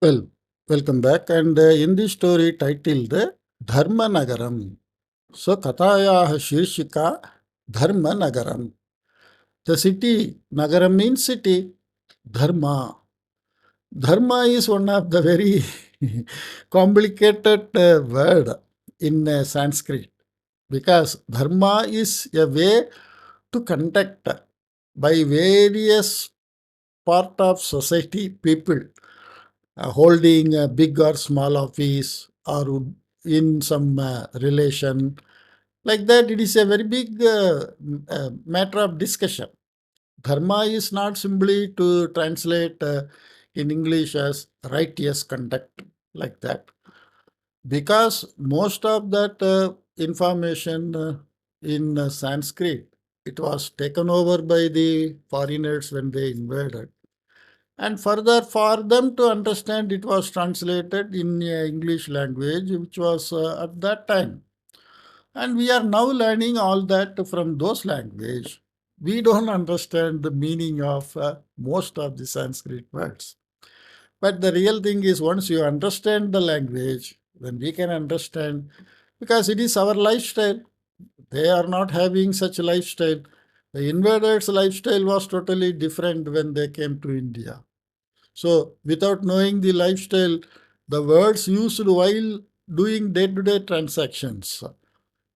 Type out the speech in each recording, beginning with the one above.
Well, welcome back. And in this story titled Dharma Nagaram. So, Kathayaha Shirshika Dharma Nagaram. The city, Nagaram means city, Dharma. Dharma is one of the very complicated word in Sanskrit because Dharma is a way to conduct by various part of society people holding a big or small office or in some relation. Like that, it is a very big matter of discussion. Dharma is not simply to translate in English as righteous conduct, like that. Because most of that information in Sanskrit, it was taken over by the foreigners when they invaded. And further, for them to understand, it was translated in English language, which was at that time. And we are now learning all that from those language. We don't understand the meaning of most of the Sanskrit words. But the real thing is, once you understand the language, then we can understand, because it is our lifestyle. They are not having such lifestyle. The invaders' lifestyle was totally different when they came to India. So, without knowing the lifestyle, the words used while doing day-to-day transactions,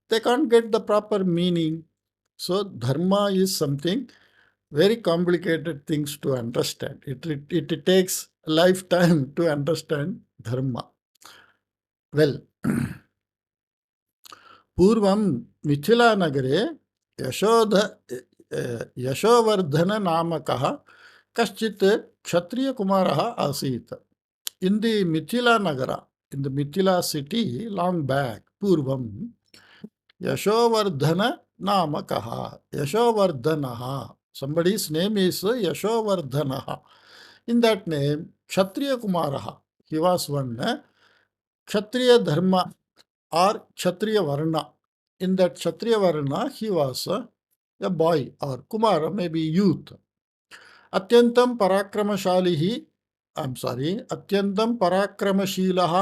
they can't get the proper meaning. So, dharma is something very complicated things to understand. It takes a lifetime to understand dharma. Well, पूर्वं मिथिलानगरे यशोध यशोवर्धननामकः कश्चित् क्षत्रियकुमारः आसीत्. In the Mithila Nagara, in the Mithila city, long back, Purvam, Yashovardhana Namakaha, Yashovardhanaha. Somebody's name is Yashovardhanaha. In that name, Kshatriya Kumaraha. He was one Kshatriya Dharma or Kshatriya Varna. In that Kshatriya Varna, he was a boy or Kumara, maybe youth. Atyantam Parakramasalihi, अत्यन्तं पराक्रमशीलः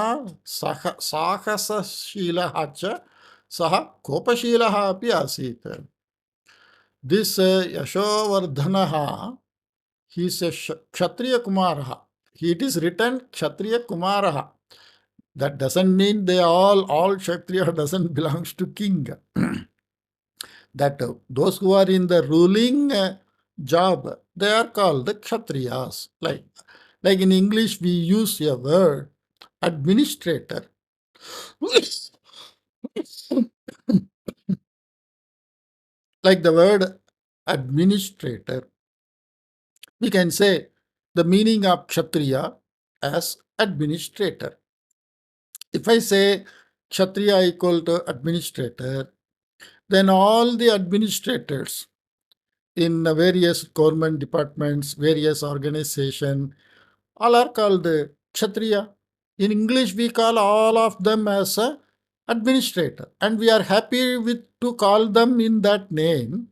साहसशीलः च सः कोपशीलः अपि आसीत्. This Yashovardhanaha, he is a Kshatriya Kumaraha. It is written Kshatriya Kumaraha. That doesn't mean they all Kshatriya doesn't belongs to king. That those who are in the ruling job, they are called the Kshatriyas. Like in English, we use a word administrator. Like the word administrator, we can say the meaning of Kshatriya as administrator. If I say Kshatriya equal to administrator, then all the administrators in various government departments, various organizations, all are called Kshatriya. In English, we call all of them as a administrator, and we are happy with to call them in that name,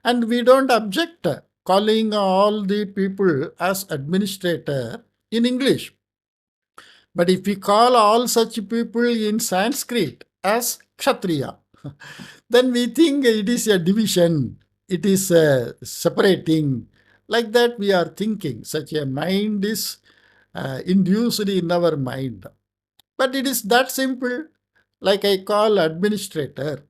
and we don't object calling all the people as administrator in English. But if we call all such people in Sanskrit as Kshatriya, then we think it is a division, it is separating. Like that we are thinking. Such a mind is induced in our mind. But it is that simple, like I call administrator.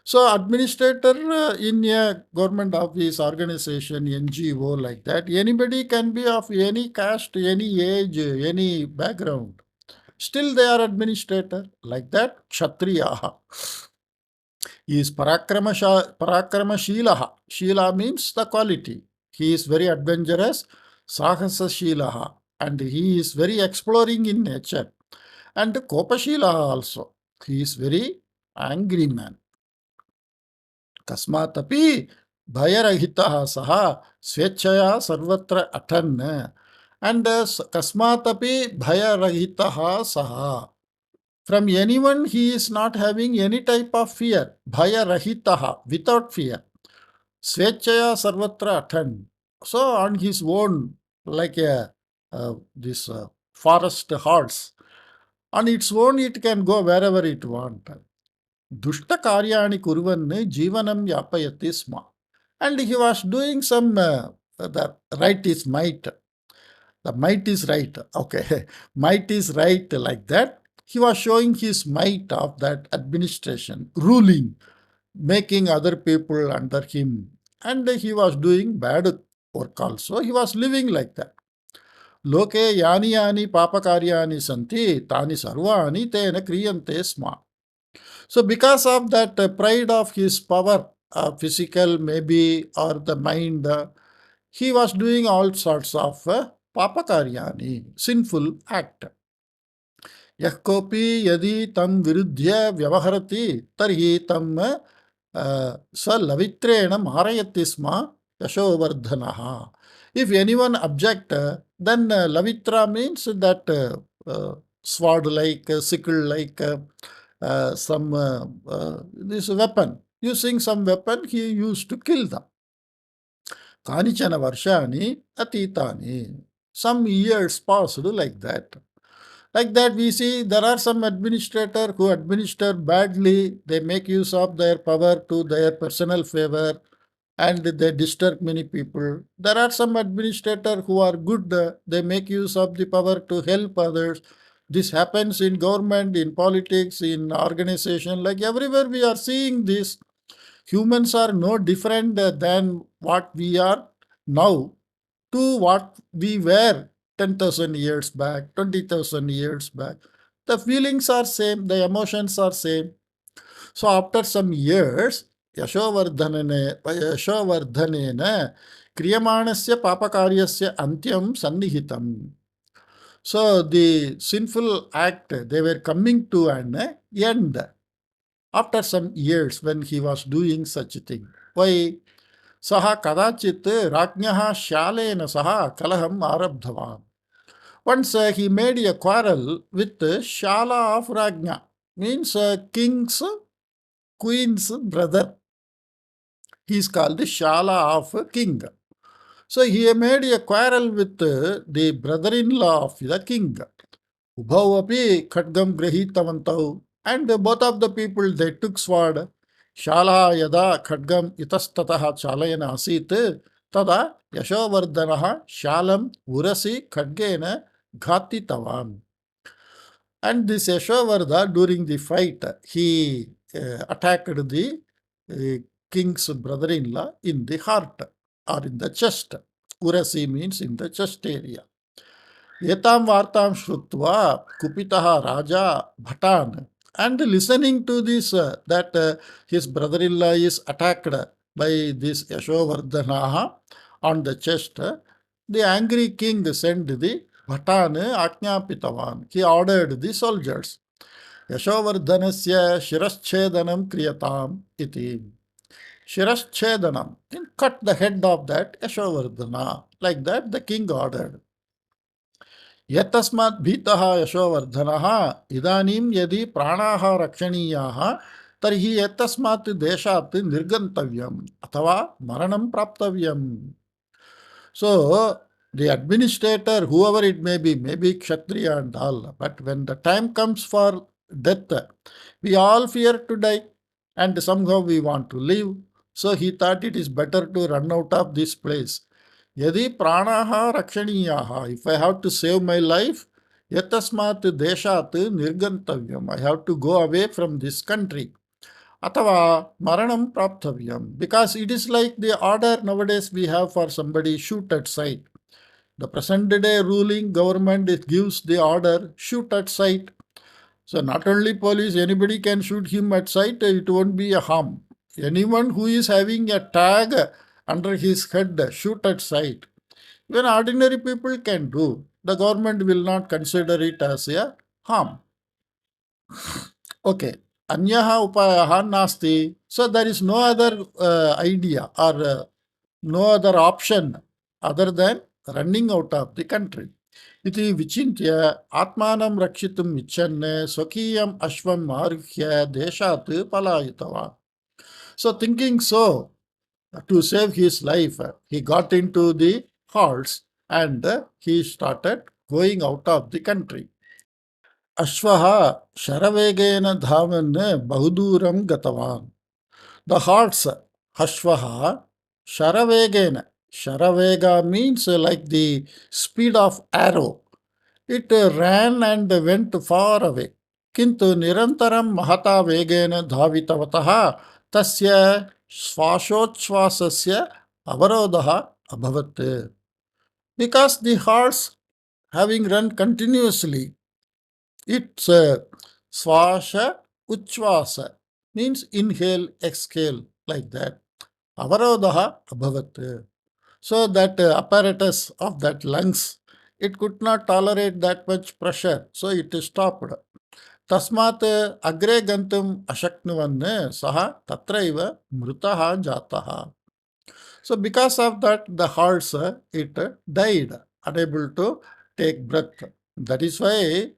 So administrator in a government office, organization, NGO, like that, anybody can be of any caste, any age, any background. Still they are administrator. Like that, Kshatriya is Parakramashilaha. Shila means the quality. He is very adventurous, Sahasashilaha, and he is very exploring in nature. And Kopashilaha also. He is very angry man. Kasmatapi Bhayarahitaha Saha Swechaya Sarvatra Athan. And Kasmatapi Bhayarahitaha Saha. From anyone, he is not having any type of fear. Bhayarahitaha, without fear. Swechaya Sarvatra Athan. So on his own, like this forest horse. On its own, it can go wherever it wants. Dushta karyani kurvan jivanam yapayati sma. And he was doing some, the right is might. The might is right. Okay. Might is right like that. He was showing his might of that administration, ruling, making other people under him. And he was doing bad work also. He was living like that. Loke yani yani papakaryani santi tani sarvani tena kriyante sma. So because of that pride of his power, physical maybe, or the mind, he was doing all sorts of papakaryani, sinful act. यः कोऽपि यदि तं विरुध्य व्यवहरति तर्हि तं स लवित्रेण मारयति स्म यशोवर्धनः. If anyone object, then lavitra means that sword like, sickle like, some this weapon. Using some weapon, he used to kill them. Kanichana varshani atitani. Some years passed like that. Like that, we see there are some administrators who administer badly. They make use of their power to their personal favor and they disturb many people. There are some administrators who are good. They make use of the power to help others. This happens in government, in politics, in organization. Like everywhere we are seeing this. Humans are no different than what we are now to what we were 10,000 years back, 20,000 years back. The feelings are same, the emotions are same. So after some years, Yashovardhanena kriyamanasya papakaryasya antyam sannihitam. So the sinful act, they were coming to an end after some years when he was doing such a thing. Why? Saha kadachit rajnyaha shalena saha kalaham arabdhavan. Once he made a quarrel with Shala of Rajna, means king's queen's brother. He is called the Shala of king. So he made a quarrel with the brother-in-law of the king. Ubhau api khadgam grahitavantau. And both of the people, they took sword. Shala yada khadgam itastataha chalayana asit tada yashovardhanaha shalam urasi khadgena ghati. And this Yashovardha, during the fight, he attacked the king's brother-in-law in the heart or in the chest. Urasi means in the chest area. Etam vartam shrutva kupitaha raja bhatan. And listening to this, that his brother-in-law is attacked by this Yashovardhanaha on the chest, the angry king sent the bhatan ajnapitavan. He ordered the soldiers. Yashovardhanasya shiraschedanam kriyatam iti. Shiraschedanam, cut the head of that Yashovardhana. Like that the king ordered. यतस्मात् भीतः यशोवर्धनः इदानीं यदि प्राणाः रक्षणीयाः तर्हि एतस्मात् देशात् निर्गन्तव्यम् अथवा मरणं प्राप्तव्यम्. So the administrator, whoever it may be Kshatriya and all, but when the time comes for death, we all fear to die and somehow we want to live. So he thought it is better to run out of this place. Yadi pranaha rakshaniyaha, if I have to save my life, yatasmat deshat nirgantavyam, I have to go away from this country. Atava maranam praptavyam, because it is like the order nowadays we have for somebody shoot at sight. The present day ruling government, it gives the order shoot at sight. So not only police, anybody can shoot him at sight, it won't be a harm. Anyone who is having a tag under his head, shoot at sight, even ordinary people can do. The government will not consider it as a harm. Okay. Anyaha upayaha nasti. So there is no other idea or no other option other than running out of the country. Iti vichintya atmanam rakshitum ichanne swakiyam ashvam aruhya deshat palayitava. So thinking so, to save his life, he got into the horse and he started going out of the country. Ashvaha sharavegena dhavan bahuduram gatavan. The horse, Ashvaha, sharavegena. Sharavega means like the speed of arrow. It ran and went far away. किन्तु निरन्तरं महता वेगेन धावितवतः तस्य श्वासोच्छ्वासस्य अवरोधः अभवत्. Because the horse, having run continuously, its swasha uchvasa means inhale, exhale, like that. Avarodaha abhavat. So that apparatus of that lungs, it could not tolerate that much pressure, so it stopped. तस्मात् अग्रे गन्तुम् अशक्नुवन् सः तत्रैव मृतः जातः. So because of that, the horse, it died, unable to take breath. That is why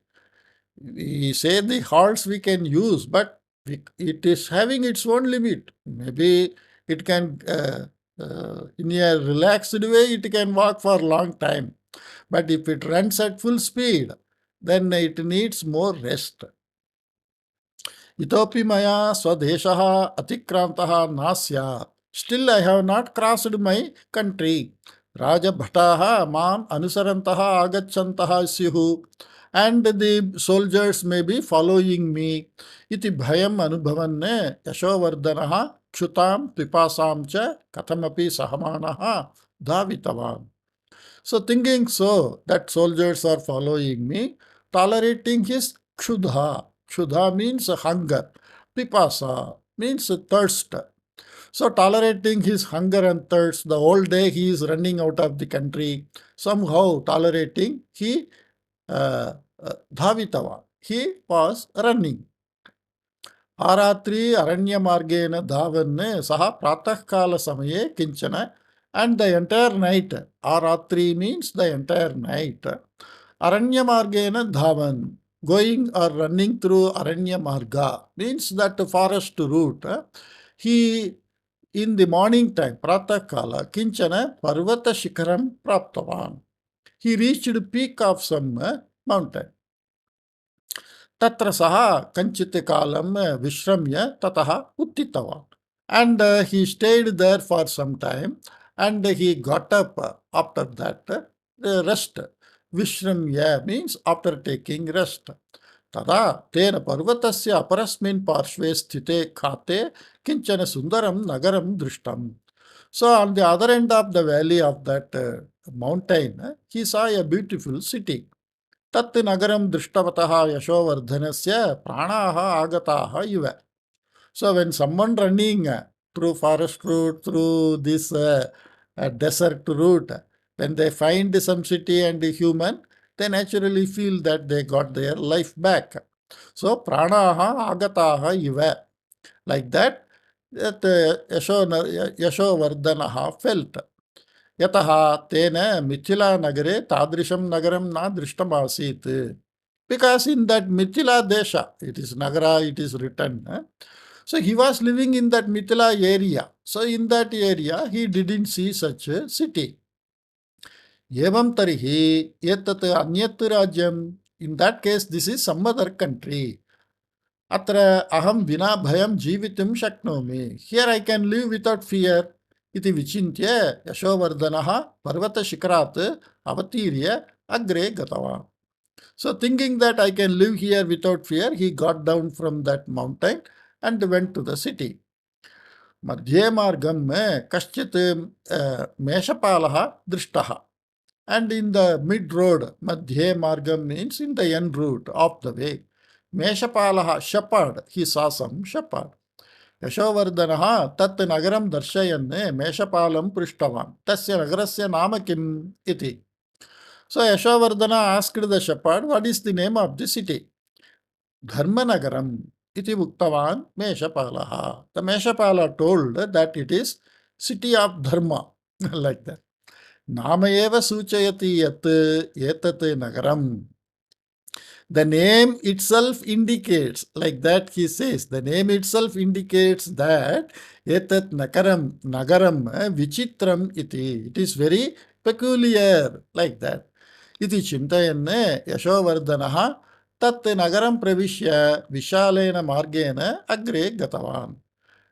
we say the horse we can use, but it is having its own limit. Maybe it can, in a relaxed way, it can walk for a long time. But if it runs at full speed, then it needs more rest. Itopi maya swadeshaha atikrantaha nasya. Still I have not crossed my country. Raja bhataha mam anusarantaha agachantaha syuhu. And the soldiers may be following me. Iti bhayam anubhavanne yashovardhanaha kshutam pipasam cha katamapi sahamanaha dhavitavan. So thinking so that soldiers are following me, tolerating his kshuddha. Kshuddha means hunger. Pipasa means thirst. So tolerating his hunger and thirst, the whole day he is running out of the country. Somehow tolerating, he dhavitava. He was running. Aratri Aranyamargena Dhavan Saha Pratah Kala Samaye Kinchana, and the entire night. Aratri means the entire night. Aranyamargena Dhavan, going or running through Aranyamarga, means that forest route. He, in the morning time, Pratah Kala, Kinchana Parvata Shikaram Praptavan. He reached the peak of some mountain. तत्र सः कञ्चित् कालं विश्रम्य ततः उत्थितवान्. And he stayed there for some time and he got up after that rest. Vishramya means after taking rest. Tada tena parvatasya aparasmin parshve sthite khate kinchana sundaram nagaram drishtam. So on the other end of the valley of that mountain, he saw a beautiful city. तत् नगरं दृष्टवतः यशोवर्धनस्य प्राणाः आगताः इव. So when someone running through forest route, through this desert route, when they find some city and human, they naturally feel that they got their life back. So pranaha agataha iva. Like that, Yashovardhanaha felt. Yataha tena Mithila nagare tadrisham nagaram na drishtam. Because in that Mithila desha, it is Nagara, it is written. So he was living in that Mithila area. So in that area, he didn't see such a city. Yevam tarihi yetat anyat rajyam. In that case, this is some other country. Atra aham vina bhayam jivitum shaknomi. Here I can live without fear. Iti vichintya Yashovardhanaha parvata shikarat avatirya agre gatava. So thinking that I can live here without fear, he got down from that mountain and went to the city. Madhye margam kaschit meshapalaha drishtaha. And in the mid road, Madhye margam means in the end route of the way. Meshapalaha, shepherd, he saw some shepherd. Yashovardhanaha tat nagaram darshayanne meshapalam prishtavan. Tasya nagarasya nama kim iti. So Yashovardhana asked the shepherd, what is the name of the city? Dharmanagaram iti uktavan Meshapalaha. The Meshapala told that it is city of Dharma. Like that. Namayeva suchayati yat etat nagaram. The name itself indicates, like that he says, the name itself indicates that etat nagaram vichitram iti. It is very peculiar, like that. इति चिन्तयन् यशोवर्धनः तत् नगरं प्रविश्य विशालेन मार्गेण अग्रे गतवान्.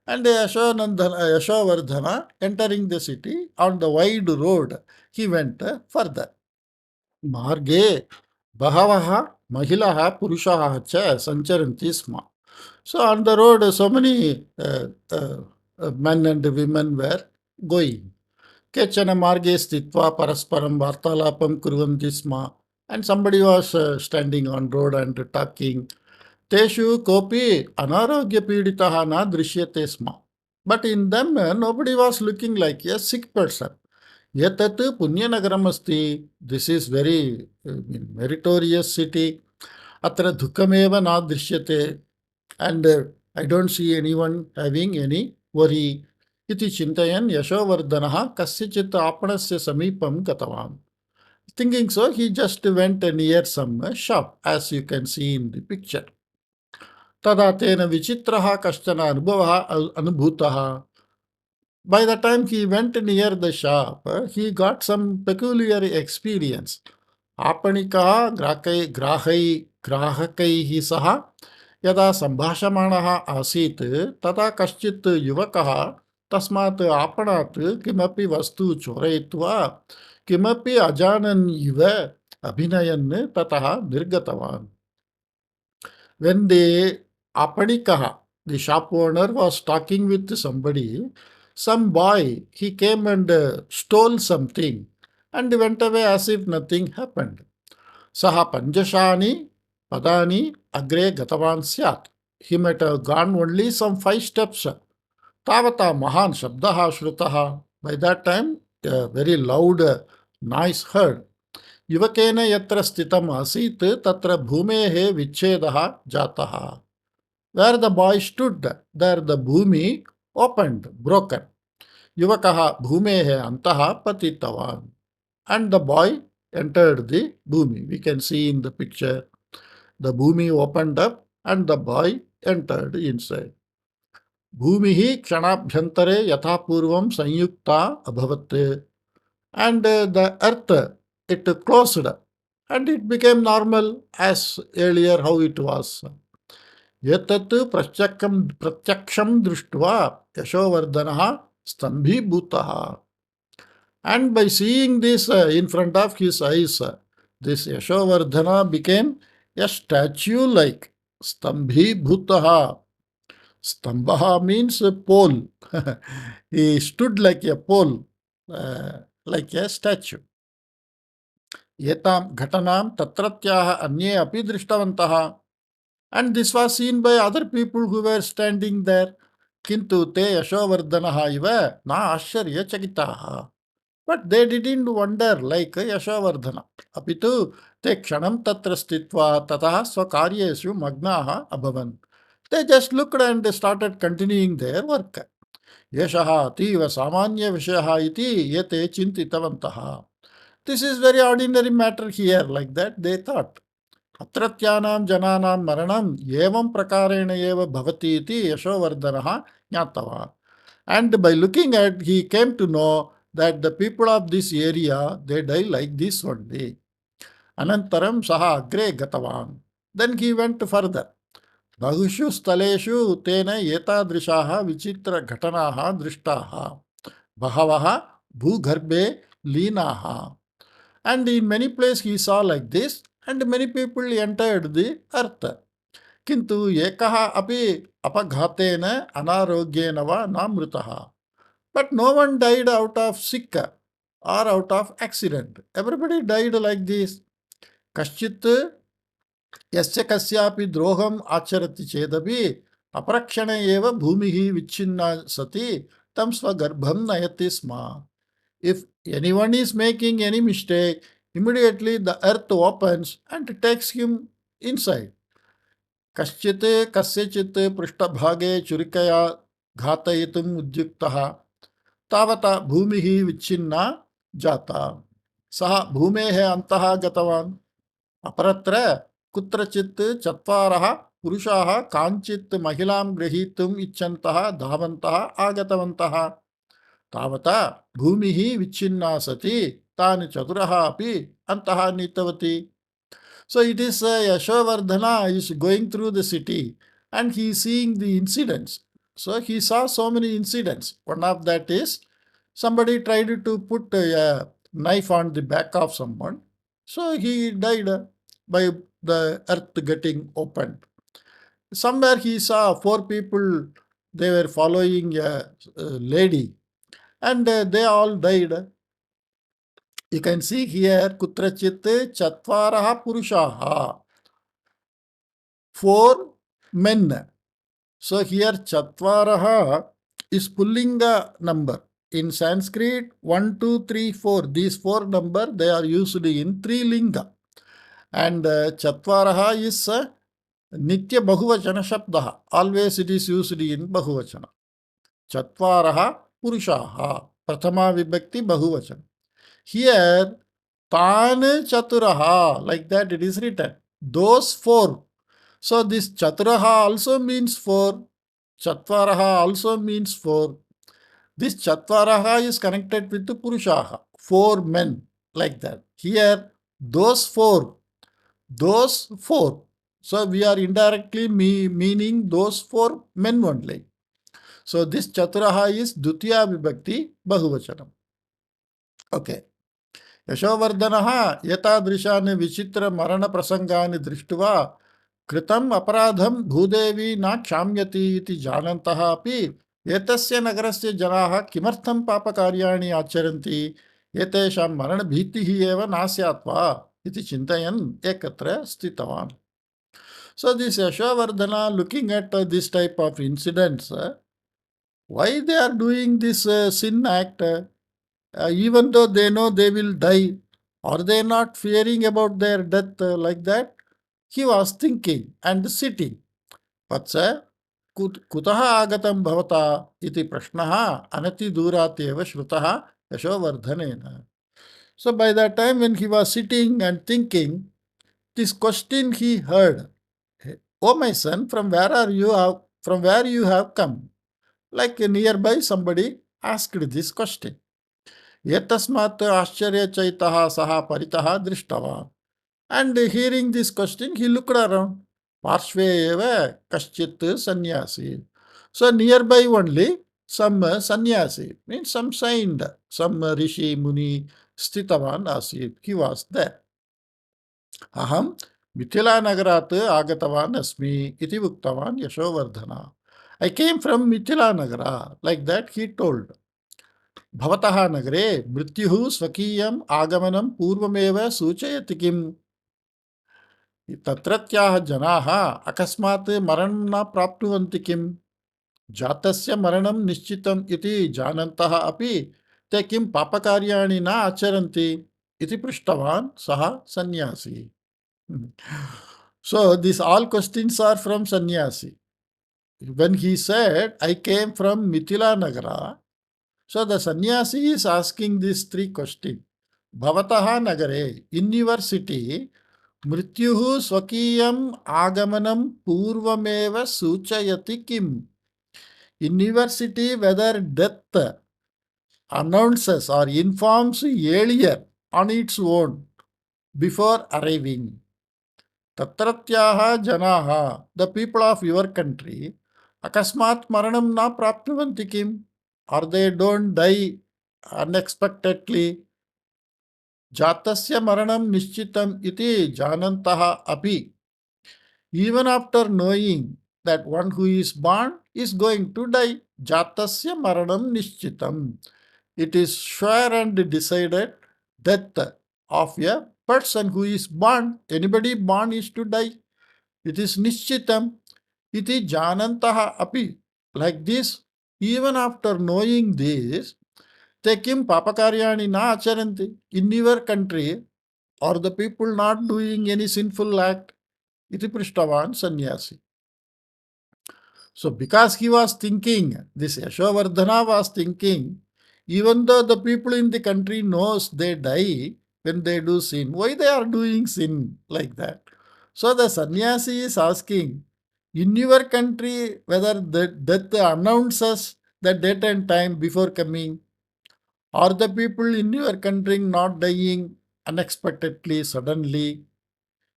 And Yashovardhana, entering the city on the wide road, he went further. Marge Bahavaha Mahilaha Purushaha cha Sancharanti Sma. So on the road, so many men and women were going. Kechana Marge Stitva Parasparam Vartalapam Kurvanti Sma. And somebody was standing on road and talking. Teshu kopi anarogya piditaha na drishyate sma. But in them, nobody was looking like a sick person. Yatat punyanagaram asti. This is very meritorious city. Atra dukhameva na drishyate. And I don't see anyone having any worry. Iti chintayan Yashovardhanaha kasyachit apanasya samipam gatavan. Thinking so, he just went near some shop, as you can see in the picture. तदा तेन विचित्रः कश्चन अनुभवः अनुभूतः. By the time he went near the shop, he got some peculiar experience. आपणिकः ग्राहकैः सह यदा सम्भाषमाणः आसीत् तदा कश्चित् युवकः तस्मात् आपणात् किमपि वस्तु चोरयित्वा किमपि अजानन् इव अभिनयन् ततः निर्गतवान्. When the Apanikaha, the shop owner, was talking with somebody, some boy, he came and stole something and went away as if nothing happened. Saha Panjashani Padani Agre Gatavan Syat. He might have gone only some 5 steps. Tavata Mahan Shabdaha Shrutaha. By that time, a very loud noise heard. युवकेन यत्र स्थितम् आसीत् तत्र भूमेः विच्छेदः जातः. Where the boy stood, there the bhumi opened, broken. युवकः भूमेः अन्तः पतितवान्. And the boy entered the bhumi. We can see in the picture. The bhumi opened up and the boy entered inside. भूमिः क्षणाभ्यन्तरे यथा पूर्वं संयुक्ता अभवत्. And the earth, it closed and it became normal as earlier how it was. Yatat pratyaksham drishtva Yashovardhanaha stambhibhutaha. And by seeing this in front of his eyes, this Yashovardhana became a statue like stambhibhutaha. Stambaha means a pole. He stood like a pole, like a statue. Etam ghatanam tatratyaha अन्ये अपि दृष्टवन्तः. And this was seen by other people who were standing there. Kintu te Yashovardhanaha iva na ashyaryachakitaha. But they didn't wonder like Yashovardhana. Apitu te kshanam tatra stitva tatah swakaryeshu magnaha abhavan. They just looked and started continuing their work. Yeshaha ativa samanya vishaha iti yete chintitavantaha. This is very ordinary matter here, like that they thought. Atratyanam jananam maranam evam prakarena eva bhavati iti Yashovardhanaha jnatava. And by looking at, he came to know that the people of this area, they die like this only. Anantaram saha agre gatavan. Then he went further. Bahushu staleshu tena etadrishaha vichitra ghatanaha drishtaha. Bahavaha bhugarbhe linaha. And in many places he saw like this, and many people entered the earth. Kintu ekaha api apaghatena anarogyena va namrutaha. But no one died out of sick or out of accident. Everybody died like this. Kaschit yasya kasyapi droham acharati chedapi aparakshana eva bhumihi vichinna sati tam swagarbham nayati sma. If anyone is making any mistake, immediately the earth opens and takes him inside. Kaschit kasyachit prishtabhage churikaya ghatayitum udyuktaha tavata bhumihi vichinna jata. Saha bhumehe antaha gatavan. Aparatra kutrachit chatvaraha purushaha kanchit mahilam grahitum icchantaha dhavantaha agatavantaha. Tavata bhumihi vichinna sati Tani Chaturaha api Antaha Nitavati. So it is Yashovardhana is going through the city and he is seeing the incidents. So he saw so many incidents. One of that is somebody tried to put a knife on the back of someone. So he died by the earth getting opened. Somewhere he saw four people, they were following a lady and they all died. You can see here Kutrachit Chatvaraha Purushaha. Four men. So here Chatvaraha is Pullinga number. In Sanskrit, 1, 2, 3, 4. These four number they are used in three linga. And Chatvaraha is Nitya Bahuvachana Shabdaha. Always it is used in Bahuvachana. Chatvaraha Purushaha. Prathama Vibhakti Bahuvachana. Here, Tan Chaturaha, like that it is written. Those four. So this Chaturaha also means four. Chatvaraha also means four. This Chatvaraha is connected with the Purushaha. Four men, like that. Here, those four. Those four. So we are indirectly meaning those four men only. So this Chaturaha is Dutiya Vibhakti Bahuvachanam. Okay. यशोवर्धनः एतादृशान् विचित्रमरणप्रसङ्गान् दृष्ट्वा कृतम् अपराधं भूदेवी न क्षाम्यति इति जानन्तः अपि एतस्य नगरस्य जनाः किमर्थं पापकार्याणि आचरन्ति एतेषां मरणभीतिः एव न स्यात् वा इति चिन्तयन् एकत्र स्थितवान्. So this Yashovardhana, looking at this type of incidents, why they are doing this sin act? Even though they know they will die, are they not fearing about their death like that? He was thinking and sitting. Patsa kutaha agatam bhavata iti prashnaha anati durat eva shrutaha Yashovardhanena. So by that time when he was sitting and thinking, this question he heard, "Oh my son, from where you have come?" Like nearby somebody asked this question. एतस्मात् आश्चर्यचैतः सः परितः दृष्टवान्. And hearing this question, he looked around. Parshve eva kaschit sannyasi. So nearby only some sannyasi, means some saint, some rishi, muni, sthitavan asit. He was there. Aham Mithila nagarat agatavan asmi iti uktavan Yashovardhana. I came from Mithila nagara. Like that he told. भवतः नगरे मृत्युः स्वकीयम् आगमनं पूर्वमेव सूचयति किम्? तत्रत्याः जनाः अकस्मात् मरणं न प्राप्नुवन्ति किम्? जातस्य मरणं निश्चितम् इति जानन्तः अपि ते किं पापकार्याणि न आचरन्ति इति पृष्टवान् सः सन्यासी. So these all questions are from sannyasi. When he said, I came from Mithila Nagara, so the sannyasi is asking these three questions. Bhavataha nagare, in your city, mrityuhu swakiyam agamanam purvameva suchayati kim? In your city, whether death announces or informs earlier on its own before arriving. Tatratyaha janaha, the people of your country, akasmat maranam na prapnuvanti kim? Or they don't die unexpectedly. Jatasya maranam nishchitam iti janantaha api. Even after knowing that one who is born is going to die, jatasya maranam nishchitam. It is sure and decided death of a person who is born. Anybody born is to die. It is nishchitam. Iti janantaha api. Like this, even after knowing this, te kim papakaryani na acharanti. In your country, are the people not doing any sinful act? Iti prishtavan sannyasi. So because he was thinking, this Yashovardhana was thinking, even though the people in the country knows they die when they do sin, why they are doing sin like that? So the sannyasi is asking, in your country, whether the death announces the date and time before coming, Are the people in your country not dying unexpectedly, suddenly?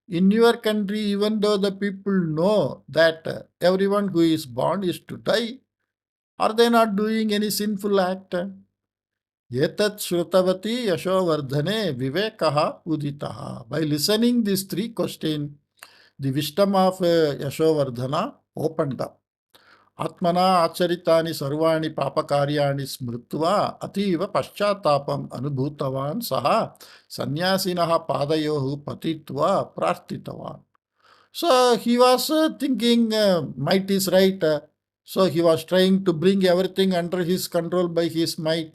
In your country, even though the people know that everyone who is born is to die, are they not doing any sinful act? Etat Shrutavati Yashovardhane Vivekaha Uditaha. By listening these three questions, the wisdom of Yashovardhana opened up. Atmana acharitani sarvani papakaryani smrutva ativa paschatapam anubhutavan saha sannyasinaha padayohu patitva prarthitavan. So he was thinking might is right. So he was trying to bring everything under his control by his might.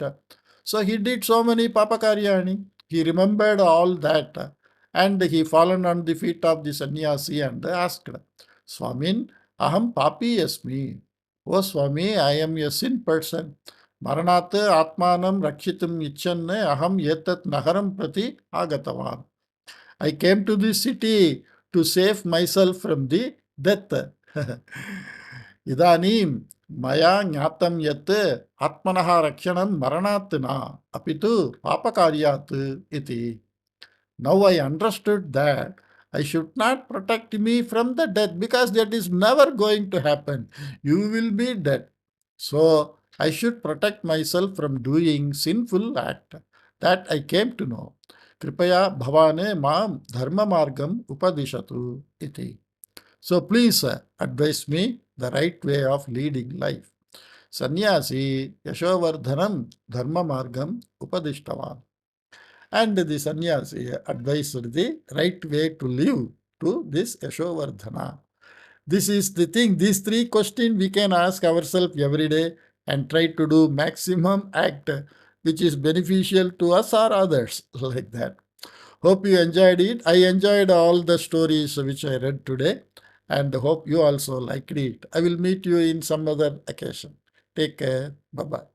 So he did so many papakaryani. He remembered all that. And he fallen on the feet of the sannyasi and asked, Swamin, aham papi asmi. Oh Swami, I am a sin person. Maranat atmanam rakshitam ichan aham yetat nagaram prati agatavan. I came to this city to save myself from the death. Idanim maya jnatam yat atmanaha rakshanam maranat na apitu papakaryat iti. Now I understood that I should not protect me from the death because that is never going to happen. You will be dead. So I should protect myself from doing sinful act. That I came to know. Kripaya bhavane mam dharma margam upadishatu iti. So please advise me the right way of leading life. Sannyasi Yashovardhanam dharma margam upadishtavan. And the sannyasi advised the right way to live to this Yashovardhana. This is the thing. These three questions we can ask ourselves every day and try to do maximum act which is beneficial to us or others, like that. Hope you enjoyed it. I enjoyed all the stories which I read today and hope you also liked it. I will meet you in some other occasion. Take care. Bye-bye.